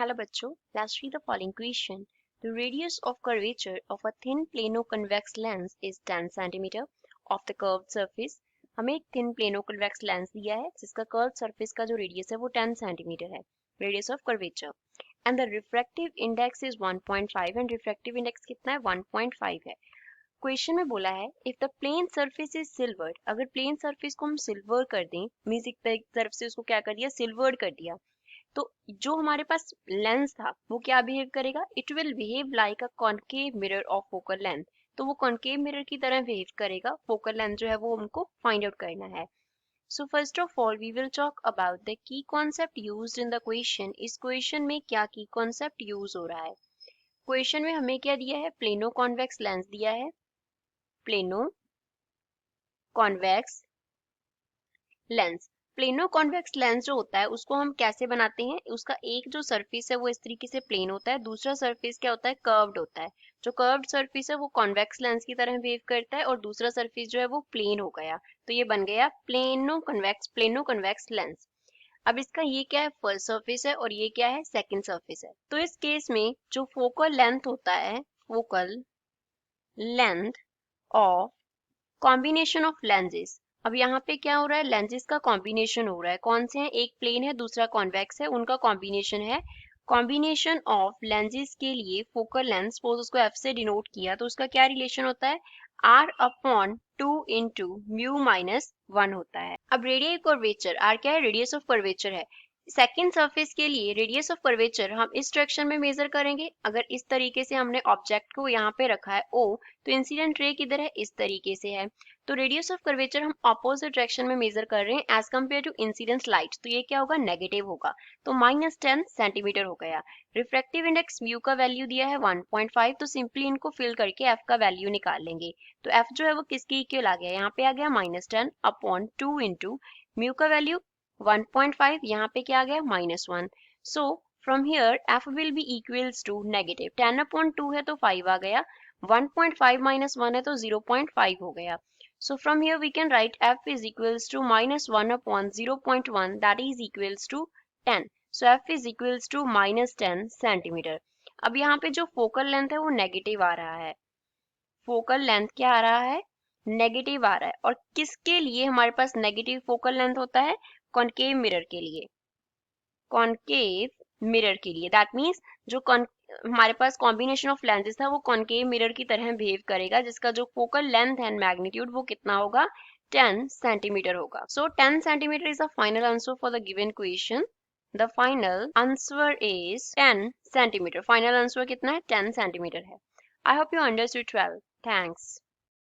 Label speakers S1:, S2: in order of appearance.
S1: Hello बच्चों, let's read the following question. The radius of curvature of a thin plano-convex lens is 10 cm of the curved surface. हमें एक thin plano-convex lens दिया है जिसका curved surface का जो radius है वो 10 cm है, radius of curvature. And the refractive index is 1.5 and refractive index कितना है 1.5 है. क्वेश्चन में बोला है if the plane surface is silvered, अगर प्लेन सरफेस को हम सिल्वर कर दें, मींस एक तरफ से उसको क्या कर दिया, सिल्वर्ड कर दिया, तो जो हमारे पास लेंस था वो क्या बिहेव करेगा, it will behave like a concave mirror of focal length. तो वो कॉनकेव मिरर की तरह बिहेव करेगा. फोकल लेंथ जो है वो हमको फाइंड आउट करना है. So first of all we will talk about the key concept used in the question. इस क्वेश्चन में क्या की कॉन्सेप्ट यूज हो रहा है. क्वेश्चन में हमें क्या दिया है, प्लेनो कॉन्वेक्स लेंस दिया है, plano convex lens. Plano convex lens जो होता है उसको हम कैसे बनाते हैं, उसका एक जो सरफेस है वो इस तरीके से प्लेन होता है, दूसरा सरफेस क्या होता है, कर्व्ड होता है. जो कर्व्ड सरफेस है वो कॉन्वेक्स लेंस की तरह बिहेव करता है और दूसरा सरफेस जो है वो प्लेन हो गया, तो ये बन गया प्लेनो कॉन्वेक्स लेंस. अब इसका ये क्या है, फर्स्ट सरफेस है और ये क्या है, सेकंड सरफेस है. तो इस केस में जो फोकल लेंथ होता है, focal length of combination of lenses. अब यहाँ पे क्या हो रहा है, लेंसेज का कॉम्बिनेशन हो रहा है. कौन से हैं, एक प्लेन है दूसरा कॉन्वेक्स है, उनका कॉम्बिनेशन है. कॉम्बिनेशन ऑफ लेंसेज के लिए फोकल लेंथ, सपोज उसको एफ से डिनोट किया तो उसका क्या रिलेशन होता है, R upon 2 into mu minus 1 होता है. अब रेडियस कर्वेचर, आर क्या है, रेडियस ऑफ कर्वेचर है. सेकेंड सरफेस के लिए रेडियस ऑफ कर्वेचर हम इस डायरेक्शन में मेजर करेंगे. अगर इस तरीके से हमने ऑब्जेक्ट को यहाँ पे रखा है O, तो इंसिडेंट रे किधर है, इस तरीके से है. तो रेडियस ऑफ कर्वेचर हम ऑपोजिट डायरेक्शन में मेजर कर रहे हैं as compare to incidence light, तो ये क्या होगा, नेगेटिव होगा, तो -10 सेंटीमीटर हो गया. रिफ्रैक्टिव इंडेक्स म्यू का वैल्यू दिया है 1.5, तो सिंपली इनको फिल करके एफ का वैल्यू निकाल लेंगे. तो एफ जो है वो किसके इक्वल आ गया, यहाँ पे आ गया -10 अपॉन 2 इंटू म्यू का वैल्यू 1.5, यहाँ पे क्या आ गया -1. So from here f will be equals to negative 10 upon 2 है तो 5 आ गया, 1.5 माइनस 1 है तो 0.5 हो गया. So from here we can write f is equals to -1 upon 0.1, that is equals to 10. So f is equals to -10 centimetre. अब यहाँ पे जो फोकल लेंथ है वो नेगेटिव आ रहा है, फोकल लेंथ क्या आ रहा है, नेगेटिव आ रहा है. और किसके लिए हमारे पास नेगेटिव फोकल लेंथ होता है, कॉनकेव मिरर के लिए, कॉनकेव मिरर के लिए. दैट मीन्स जो हमारे पास कॉम्बिनेशन ऑफ लेंसेज था वो कॉनकेव मिरर की तरह बिहेव करेगा, जिसका जो फोकल लेंथ एंड मैग्नीट्यूड वो कितना होगा, 10 सेंटीमीटर होगा. सो 10 centimetre is the final answer for the given question. The final answer is 10 centimetre. Final answer कितना है, 10 सेंटीमीटर है. I hope you understood 12. Thanks.